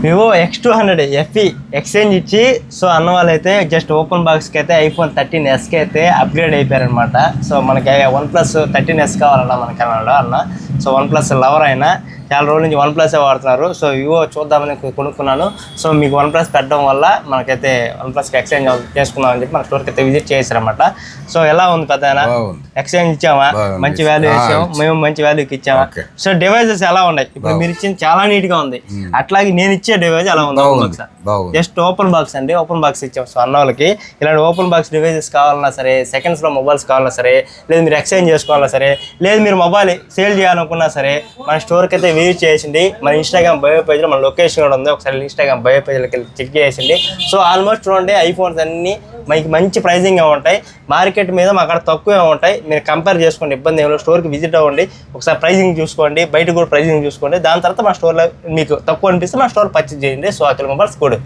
Vivo X200 FE exchange ఇచ్చి so అన్న వాళ్ళైతే జస్ట్ ఓపెన్ బాక్స్కి అయితే iPhone 13s అయితే అప్గ్రేడ్ అయిపోయారనమాట. సో మనకి OnePlus 13s కావాలన్నా మన కెనడాలో అన్న. సో OnePlus లవర్ అయినా చాలా రోజుల నుంచి OnePlus వాడుతున్నారు. సో వివో చూద్దామని కొనుక్కున్నాను. సో మీకు OnePlus పెట్టడం వల్ల మనకైతే OnePlస్కి ఎక్స్చేంజ్ చేసుకుందామని చెప్పి మన స్టోర్కి అయితే విజిట్ చేశారన్నమాట. సో ఎలా ఉంది పెద్ద ఎక్స్చేంజ్ ఇచ్చామా, మంచి వాల్యూ ఇచ్చాము, మేము మంచి వాల్యూకి ఇచ్చామా. సో డివైజెస్ ఎలా ఉన్నాయి, ఇప్పుడు మీరు ఇచ్చింది చాలా నీట్ గా ఉంది. అట్లాగే నేను ఇచ్చే డివైజ్ ఎలా ఉంది, జస్ట్ ఓపెన్ బాక్స్ అండి, ఓపెన్ బాక్స్ ఇచ్చాం. సో అన్న వాళ్ళకి ఇలాంటి ఓపెన్ బాక్స్ డివైజెస్ కావాలన్నా సరే, సెకండ్స్ లో మొబైల్స్ కావాలన్నా సరే, లేదు మీరు ఎక్స్చేంజ్ చేసుకోవాలన్నా సరే, లేదు మీరు మొబైల్ సేల్ చేయాలనుకున్నా సరే, మన స్టోర్కి అయితే విజిట్ చేసింది. మన ఇన్స్టాగ్రామ్ బయో పేజ్లో మన లొకేషన్ కూడా ఉంది, ఒకసారి ఇన్స్టాగ్రామ్ బయో పేజ్లోకి వెళ్ళి చెక్ చేసింది. సో ఆల్మోస్ట్ చూడండి ఐఫోన్స్ అన్ని మనకి మంచి ప్రైజింగ్ ఉంటాయి, మార్కెట్ మీద మా అక్కడ తక్కువే ఉంటాయి. మీరు కంపేర్ చేసుకోండి, ఇబ్బంది ఏమో. స్టోర్కి విజిట్ అవ్వండి, ఒకసారి ప్రైజింగ్ చూసుకోండి, బయట కూడా ప్రైజింగ్ చూసుకోండి. దాని తర్వాత మా స్టోర్లో మీకు తక్కువ అనిపిస్తే మా స్టోర్ పర్చేజ్ చేయండి. సో అక్కడ మొబైల్స్ కూడా